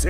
से।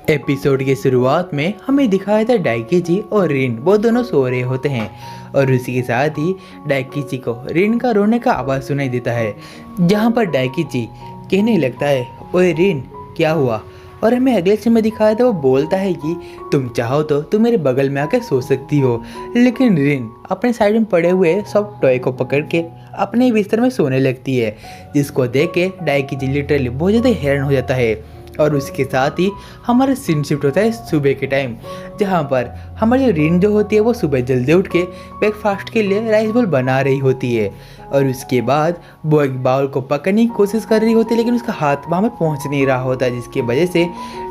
एपिसोड की शुरुआत में हमें दिखाया था डाइकीची और रिन वो दोनों सो रहे होते हैं और उसी के साथ ही डाइकीची को रिन का रोने का आवाज़ सुनाई देता है, जहाँ पर डाइकीची कहने लगता है, ओए रिन क्या हुआ। और हमें अगले सीन में दिखाया था वो बोलता है कि तुम चाहो तो तुम मेरे बगल में आकर सो सकती हो। लेकिन रिन अपने साइड में पड़े हुए सब टॉय को पकड़ के अपने बिस्तर में सोने लगती है, जिसको देख के डाइकीची लिटरली बहुत ज़्यादा हैरान हो जाता है। और उसके साथ ही हमारा सीन शिफ्ट होता है सुबह के टाइम, जहाँ पर हमारी रिन जो होती है वो सुबह जल्दी उठ के ब्रेकफास्ट के लिए राइस बॉल बना रही होती है। और उसके बाद वो एक बाउल को पकड़ने की कोशिश कर रही होती है, लेकिन उसका हाथ वहाँ पर पहुँच नहीं रहा होता, जिसकी वजह से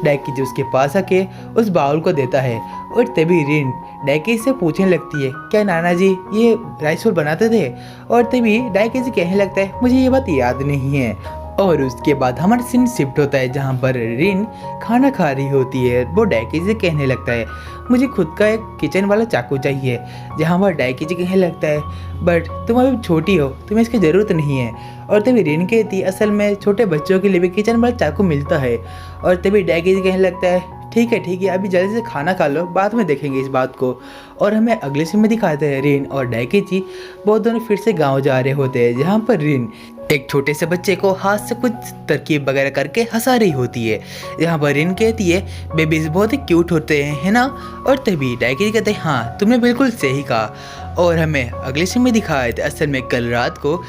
डाइकीची उसके पास आके उस बाउल को देता है। और तभी रिन डाइकीची से पूछने लगती है, क्या नाना जी ये राइस बॉल बनाते थे। और तभी डाइकीची कहने लगता है, मुझे ये बात याद नहीं है। और उसके बाद हमारा सीन शिफ्ट होता है, जहाँ पर रिन खाना खा रही होती है। वो डाइकीची से कहने लगता है, मुझे खुद का एक किचन वाला चाकू चाहिए। जहाँ पर डाइकीची कहने लगता है, बट तुम अभी छोटी हो, तुम्हें इसकी ज़रूरत नहीं है। और तभी रिन कहती है, असल में छोटे बच्चों के लिए भी किचन वाला चाकू मिलता है। और तभी डाइकीची कहने लगता है, ठीक है अभी जल्दी से खाना खा लो, बाद में देखेंगे इस बात को। और हमें अगले सीन में दिखाते हैं रिन और डाइकीची वो दोनों फिर से गाँव जा रहे होते हैं, जहाँ पर रिन एक छोटे से बच्चे को हाथ से कुछ तरकीब वगैरह करके हंसा रही होती है। यहाँ पर रिन कहती है, बेबीज बहुत ही क्यूट होते हैं, है ना। और तभी डाइकीची कहते हैं, हाँ तुमने बिल्कुल सही कहा। और हमें अगले सीन में दिखाया था, असल में कल रात को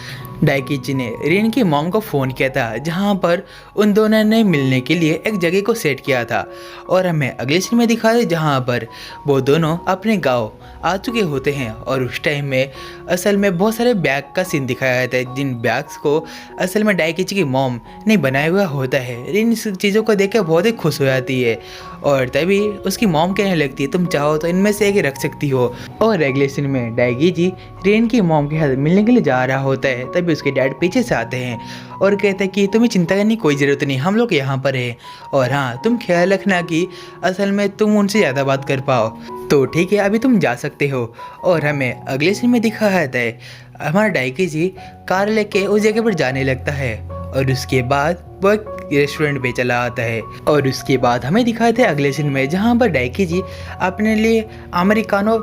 डाइकीची ने रिन की मॉम को फ़ोन किया था, जहाँ पर उन दोनों ने मिलने के लिए एक जगह को सेट किया था। और हमें अगले सीन में दिखाया जहाँ पर वो दोनों अपने गांव आ चुके होते हैं। और उस टाइम में असल में बहुत सारे बैग का सीन दिखाया जाता है, जिन बैग्स को असल में डाइकीची की मॉम ने बनाया हुआ होता है। रिन इस चीज़ों को देख के बहुत ही खुश हो जाती है। और तभी उसकी मॉम कहने लगती है, तुम चाहो तो इनमें से एक रख सकती हो। और अगले सीन में डाइकीची रिन की मॉम के साथ मिलने के लिए जा रहा होता है, तभी उसके डैड पीछे से आते हैं और कहते हैं कि तुम्हें चिंता करने की कोई ज़रूरत नहीं, हम लोग यहाँ पर हैं। और हाँ तुम ख्याल रखना कि असल में तुम उनसे ज़्यादा बात कर पाओ, तो ठीक है अभी तुम जा सकते हो। और हमें अगले सीन में दिखाया जाता है, हमारा डाइकीची कार लेके उस जगह पर जाने लगता है। और उसके बाद वो एक रेस्टोरेंट पे चला आता है। और उसके बाद हमें दिखाते हैं अगले सीन में, जहाँ पर डाइकीची अपने लिए अमेरिकानो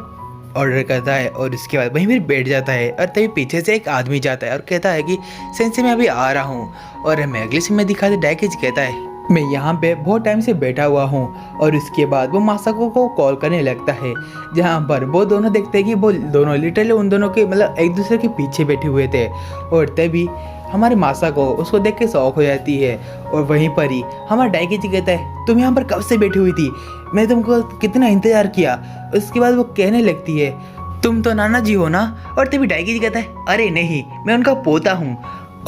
ऑर्डर करता है और उसके बाद वहीं पर बैठ जाता है। और तभी पीछे से एक आदमी जाता है और कहता है कि सेंसे मैं अभी आ रहा हूँ। और हमें अगले सीन में दिखाते डाइकीची कहता है, मैं यहाँ पे बहुत टाइम से बैठा हुआ हूँ। और उसके बाद वो मासाको को कॉल करने लगता है, जहाँ पर वो दोनों देखते हैं कि वो दोनों लिटरली उन दोनों के मतलब एक दूसरे के पीछे बैठे हुए थे। और तभी हमारे मासाको उसको देख के शौक हो जाती है। और वहीं पर ही हमारा डाइकीची कहता है, तुम यहाँ पर कब से बैठी हुई थी, मैंने तुमको कितना इंतज़ार किया। उसके बाद वो कहने लगती है, तुम तो नाना जी हो ना। और तभी डाइकीची कहता है, अरे नहीं मैं उनका पोता हूँ।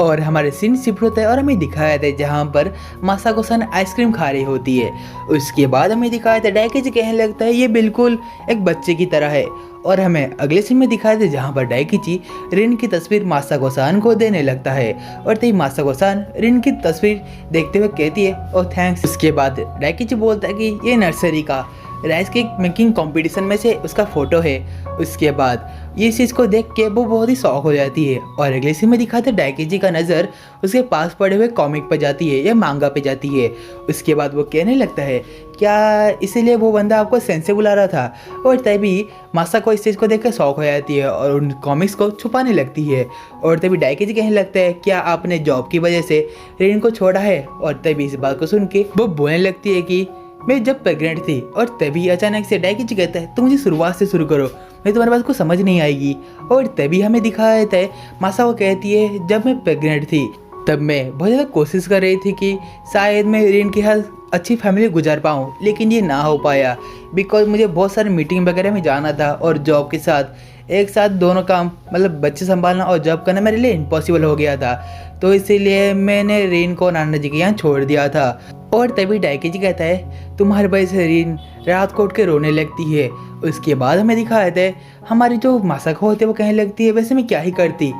और हमारे सीन शिफ्ट होता है और हमें दिखाया था जहाँ पर मासाको सन आइसक्रीम खा रही होती है। उसके बाद हमें दिखाया था डाइकीची कहने लगता है, ये बिल्कुल एक बच्चे की तरह है। और हमें अगले सीन में दिखाया था जहाँ पर डाइकीची रिन की तस्वीर मासाको सान को देने लगता है। और तभी मासाको सान रिन की तस्वीर देखते हुए कहती है, ओह थैंक्स। उसके बाद डाइकीची बोलता है कि ये नर्सरी का राइस केक मेकिंग कंपटीशन में से उसका फ़ोटो है। उसके बाद ये चीज़ को देख के वो बहुत ही शौक हो जाती है। और अगले सीन में दिखाते डाइकीची का नज़र उसके पास पड़े हुए कॉमिक पर जाती है या मांगा पे जाती है। उसके बाद वो कहने लगता है, क्या इसीलिए वो बंदा आपको सेंसे बुला रहा था। और तभी मासाको इस चीज़ को देख कर शौक हो जाती है और उन कॉमिक्स को छुपाने लगती है। और तभी डाइकीची कहने लगता है, क्या आपने जॉब की वजह से रिन को छोड़ा है। और तभी इस बात को सुन के वो बोलने लगती है कि मैं जब प्रेग्नेंट थी। और तभी अचानक से डाइकीची कहता है, तुम मुझे शुरुआत से शुरू करो, मैं तुम्हारी बात को समझ नहीं आएगी। और तभी हमें दिखाया जाता है मासाको कहती है, जब मैं प्रेग्नेंट थी तब मैं बहुत ज़्यादा कोशिश कर रही थी कि शायद मैं रिन के साथ अच्छी फैमिली गुजार पाऊँ, लेकिन ये ना हो पाया बिकॉज मुझे बहुत सारे मीटिंग वगैरह में जाना था और जॉब के साथ एक साथ दोनों काम मतलब बच्चे संभालना और जॉब करना मेरे लिए इम्पॉसिबल हो गया था। तो इसीलिए मैंने रिन को नाना जी के यहाँ छोड़ दिया था। और तभी डाइकीची कहता है, तुम्हारे वजह से रिन रात को उठ के रोने लगती है। उसके बाद हमें दिखाया जाता है हमारी जो मासाको होती है वो कहने लगती है, वैसे मैं क्या ही करती।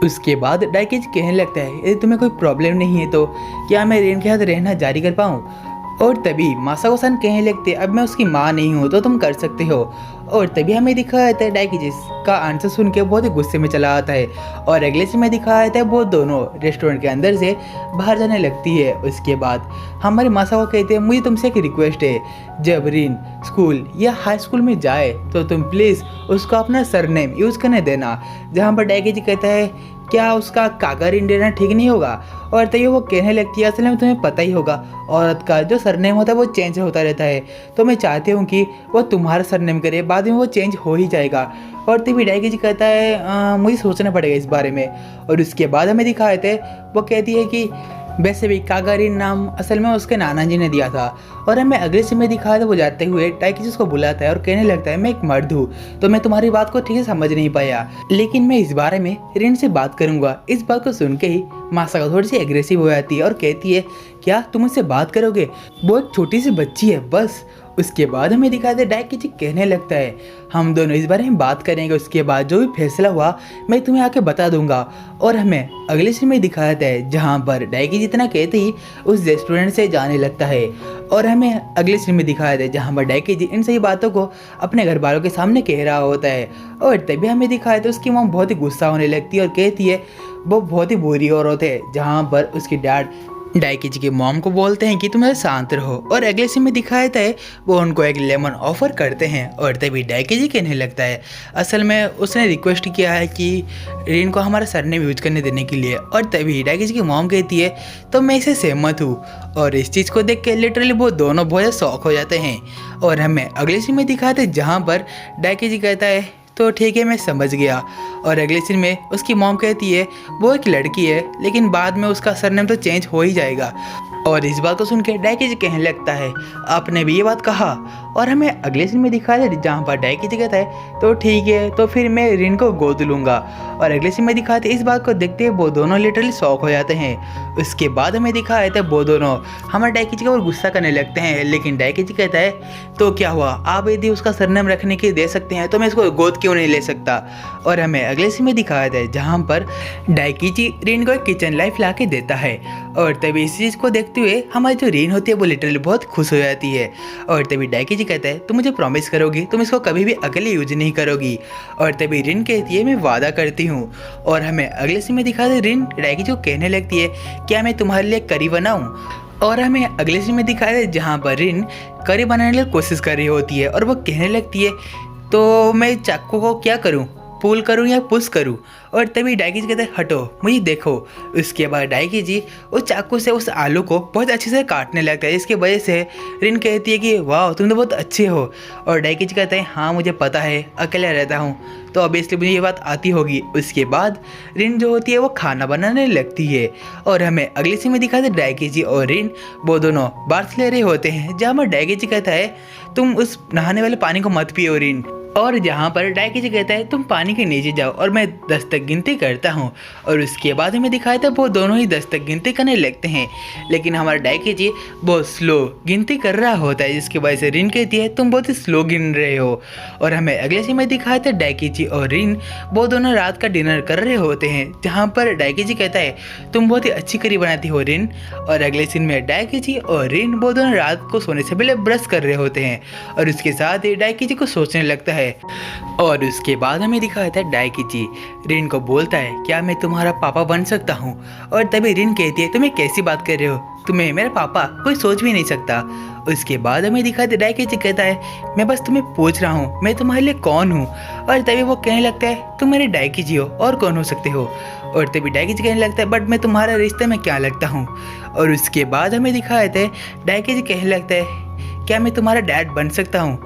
उसके बाद डाइकीची कहने लगता है, यदि तुम्हें कोई प्रॉब्लम नहीं है तो क्या मैं रिन के साथ रहना जारी कर पाऊँ। और तभी मासाओ-सान कहने लगते अब मैं उसकी माँ नहीं हूँ तो तुम कर सकते हो। और तभी हमें दिखाया जाता है डाइकी का आंसर सुन के बहुत ही गुस्से में चला आता है और अगले सीन में दिखाया जाता है वो दोनों रेस्टोरेंट के अंदर से बाहर जाने लगती है। उसके बाद हमारे मासाओ कहते हैं मुझे तुमसे एक रिक्वेस्ट है, जब रिन स्कूल या हाई स्कूल में जाए तो तुम प्लीज़ उसको अपना सरनेम यूज़ करने देना। जहाँ पर डाइकी कहता है क्या उसका कागारिन देना ठीक नहीं होगा। और तभी वो कहने लगती है असल में तुम्हें पता ही होगा औरत का जो सरनेम होता है वो चेंज होता रहता है, तो मैं चाहती हूँ कि वो तुम्हारा सरनेम करे, बाद में वो चेंज हो ही जाएगा। और तभी डाइकी कहता है मुझे सोचना पड़ेगा इस बारे में। और उसके बाद हमें दिखाए थे वो कहती है कि वैसे भी कागारिन नाम असल में उसके नाना जी ने दिया था। और हमें अगले सीन में दिखाया था वो जाते हुए डाइकी उसको बुलाता है और कहने लगता है मैं एक मर्द हूँ तो मैं तुम्हारी बात को ठीक से समझ नहीं पाया, लेकिन मैं इस बारे में रिन से बात करूंगा। इस बात को सुन के ही मासाओ थोड़ी सी एग्रेसिव हो जाती है और कहती है क्या तुम उससे बात करोगे, वो एक छोटी सी बच्ची है बस। उसके बाद हमें दिखाते डाइकी कहने लगता है हम दोनों इस बारे में बात करेंगे, उसके बाद जो भी फैसला हुआ मैं तुम्हें आके बता दूंगा। और हमें अगले सीन में दिखाया जाता है जहाँ पर डाइकी जितना कहते ही उस रेस्टोरेंट से जाने लगता है। और हमें अगले सीन में दिखाया जाता है जहाँ पर डाइकी इन सही बातों को अपने घर वालों के सामने कह रहा होता है। और तभी हमें दिखाया था उसकी मॉम बहुत ही गुस्सा होने लगती है और कहती है वो बहुत ही बुरी औरत है, जहाँ पर उसके डैड डाइकी की मॉम को बोलते हैं कि तुम शांत रहो। और अगले सीन में दिखाया जाता है वो उनको एक लेमन ऑफर करते हैं। और तभी डाइकी कहने लगता है असल में उसने रिक्वेस्ट किया है कि रिन को हमारा सरनेम यूज करने देने के लिए। और तभी डाइकी की मॉम कहती है तो मैं इसे सहमत हूँ। और इस चीज़ को देख के लिटरली वो दोनों बहुत शौक हो जाते हैं। और हमें अगले सीन में दिखाते हैं जहाँ पर डाइकी कहता है तो ठीक है मैं समझ गया। और अगले सीन में उसकी मॉम कहती है वो एक लड़की है लेकिन बाद में उसका सरनेम तो चेंज हो ही जाएगा। और इस बात को सुन के डाइकी कहने लगता है आपने भी ये बात कहा। और हमें अगले सीन में दिखाया है जहाँ पर डाइकी कहता है तो ठीक है तो फिर मैं रिन को गोद लूँगा। और अगले सीन में दिखाते इस बात को देखते हैं वो दोनों लिटरली शॉक हो जाते हैं। उसके बाद हमें दिखाया था वो दोनों हमारे डाइकी का और गुस्सा करने लगते हैं, लेकिन डाइकी कहता है तो क्या हुआ, आप यदि उसका सरनेम रखने के दे सकते हैं तो मैं इसको गोद क्यों नहीं ले सकता। और हमें अगले सीन में दिखाया था जहाँ पर डाइकी रिन को एक किचन लाइफ ला के देता है। और तभी इस चीज़ को देखते हुए हमारी जो रिन होती है वो लिटरली बहुत खुश हो जाती है। और तभी डाइकी कहता है तुम मुझे प्रॉमिस करोगी तुम इसको कभी भी अकेले यूज नहीं करोगी। और तभी रिन कहती है मैं वादा करती हूँ। और हमें अगले सीन में दिखाते हैं रिन डाइकी कहने लगती है क्या मैं तुम्हारे लिए करी बनाऊँ। और हमें अगले सीन में दिखाया है जहाँ पर रिन करी बनाने की कोशिश कर रही होती है और वो कहने लगती है तो मैं चाकू को क्या करूँ, पुल करूँ या पुश करूँ। और तभी डाइकी कहते हैं हटो मुझे देखो। उसके बाद डाइकी उस चाकू से उस आलू को बहुत अच्छे से काटने लगता है, इसकी वजह से रिन कहती है कि वाह तुम तो बहुत अच्छे हो। और डाइकी कहते हैं हाँ मुझे पता है अकेला रहता हूँ तो अब इसलिए मुझे ये बात आती होगी। उसके बाद रिन जो होती है वो खाना बनाने लगती है। और हमें अगले सीन में दिखाते डाइकी और रिन वो दोनों बार्थ ले रहे होते हैं, जहाँ पर डाइकी कहता है तुम उस नहाने वाले पानी को मत पियो रिन। और जहाँ पर डाइकी कहता है तुम पानी के नीचे जाओ और मैं 10 तक गिनती करता हूँ। और उसके बाद हमें दिखाया था वो दोनों ही 10 तक गिनती करने लगते हैं, लेकिन हमारा डाइकी बहुत स्लो गिनती कर रहा होता है, जिसकी वजह से रिन कहती है तुम बहुत ही स्लो गिन रहे हो। और हमें अगले सीन में दिखाया था डाइकी और रिन वो दोनों रात का डिनर कर रहे होते हैं, जहाँ पर डाइकी कहता है तुम बहुत ही अच्छी करी बनाती हो रिन। और अगले सीन में डाइकी और रिन वो दोनों रात को सोने से पहले ब्रश कर रहे होते हैं और उसके साथ ही डाइकी को सोचने लगता है। और उसके बाद हमें दिखाया था डाइकी रिन को बोलता है क्या मैं तुम्हारा पापा बन सकता हूँ। और तभी रिन कहती है तुम्हें कैसी बात कर रहे हो, तुम्हें मेरा पापा कोई सोच भी नहीं सकता। उसके बाद हमें दिखाया था डाइकी कहता है मैं बस तुम्हें पूछ रहा हूँ मैं तुम्हारे लिए कौन हूँ। और तभी वो कहने लगता है तुम मेरे डाइकी हो और कौन हो सकते हो। और तभी डाइकी कहने लगता है बट मैं तुम्हारा रिश्ते में क्या लगता हूँ। और उसके बाद हमें दिखाया था डाइकी कहने लगता है क्या मैं तुम्हारा डैड बन सकता हूँ,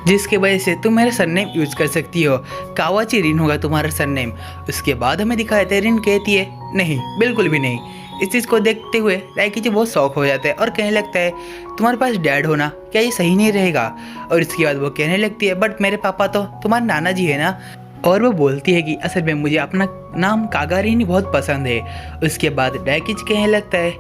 जिसके वजह से तुम मेरा सरनेम यूज कर सकती हो, कावाची रिन होगा तुम्हारा सरनेम। उसके बाद हमें दिखाया था रिन कहती है नहीं बिल्कुल भी नहीं। इस चीज़ को देखते हुए डाइकी बहुत शौक हो जाता है और कहने लगता है तुम्हारे पास डैड होना क्या ये सही नहीं रहेगा। और इसके बाद वो कहने लगती है बट मेरे पापा तो तुम्हारे नाना जी है ना। और वो बोलती है कि असल में मुझे अपना नाम कागारिन बहुत पसंद है। उसके बाद डाइकी कहने लगता है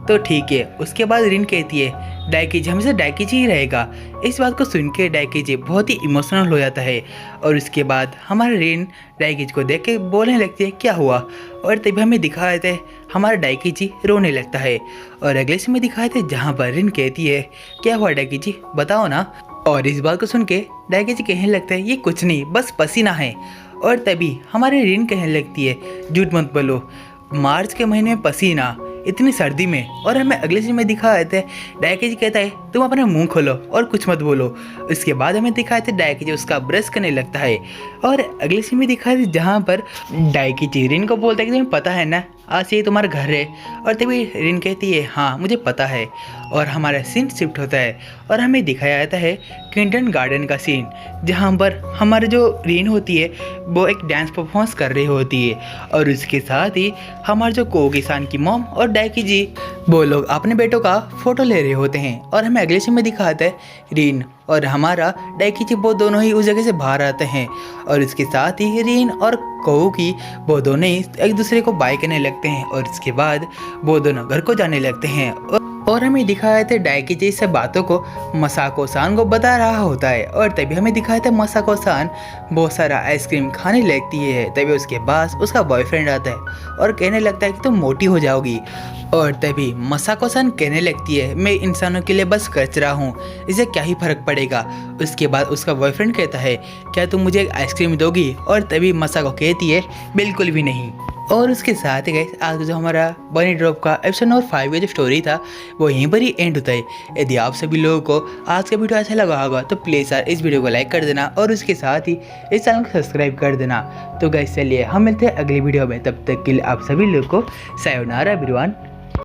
तो ठीक है। उसके बाद रिन कहती है डाइकीजी हमेशा डाइकीजी ही रहेगा। इस बात को सुन के डाइकीजी बहुत ही इमोशनल हो जाता है और उसके बाद हमारा रिन डाइकीजी को देख के बोलने लगती है क्या हुआ, और तभी हमें दिखा देता है हमारा डाइकीजी रोने लगता है। और अगले सीन में दिखाए थे जहाँ पर रिन कहती है क्या हुआ डाइकीजी बताओ ना, और इस बात को सुन के डाइकीजी कहने लगता है ये कुछ नहीं बस पसीना है। और तभी हमारे रिन कहने लगती है झूठ मत बोलो, मार्च के महीने में पसीना इतनी सर्दी में। और हमें अगले सीन में दिखा देते हैं डाइकीजी कहता है तुम अपना मुंह खोलो और कुछ मत बोलो। उसके बाद हमें दिखाए थे डाइकीजी उसका ब्रश करने लगता है। और अगले सीन में दिखाए थे जहाँ पर डाइकीजी रिन को बोलता है कि तुम्हें पता है ना आज से ये तुम्हारा घर है। और तभी रिन कहती है हाँ मुझे पता है। और हमारा सीन शिफ्ट होता है और हमें दिखाया जाता है किंडन गार्डन का सीन, जहाँ पर हमारे जो रिन होती है वो एक डांस परफॉर्मेंस कर रही होती है। और उसके साथ ही हमारे जो कोगी-सान की मॉम और डाइकीजी वो लोग अपने बेटों का फोटो ले रहे होते हैं। और हमें अगले सीन में दिखाता है रिन और हमारा डाइकीजी वो दोनों ही उस जगह से बाहर आते हैं। और इसके साथ ही रिन और कोगी वो दोनों ही एक दूसरे को बाय करने लगते हैं। और इसके बाद वो दोनों घर को जाने लगते हैं। और हमें दिखाया था डाइकीजी इस सब बातों को मसाको-सान को बता रहा होता है। और तभी हमें दिखाया था मसाको-सान बहुत सारा आइसक्रीम खाने लगती है। तभी उसके पास उसका बॉयफ्रेंड आता है और कहने लगता है कि तुम मोटी हो जाओगी। और तभी मसाको-सान कहने लगती है मैं इंसानों के लिए बस कचरा हूँ, इसे क्या ही फर्क पड़ेगा। उसके बाद उसका बॉयफ्रेंड कहता है क्या तुम मुझे एक आइसक्रीम दोगी। और तभी मसाको कहती है बिल्कुल भी नहीं। और उसके साथ ही गाइस आज जो हमारा बनी ड्रॉप का एपिसोड नंबर 5 का जो स्टोरी था वो यहीं पर ही एंड होता है। यदि आप सभी लोगों को आज का वीडियो अच्छा लगा होगा तो प्लीज़ यार इस वीडियो को लाइक कर देना और उसके साथ ही इस चैनल को सब्सक्राइब कर देना। तो गाइस चलिए हम मिलते हैं अगली वीडियो में, तब तक के लिए आप सभी लोग को सायोनारा एवरीवन।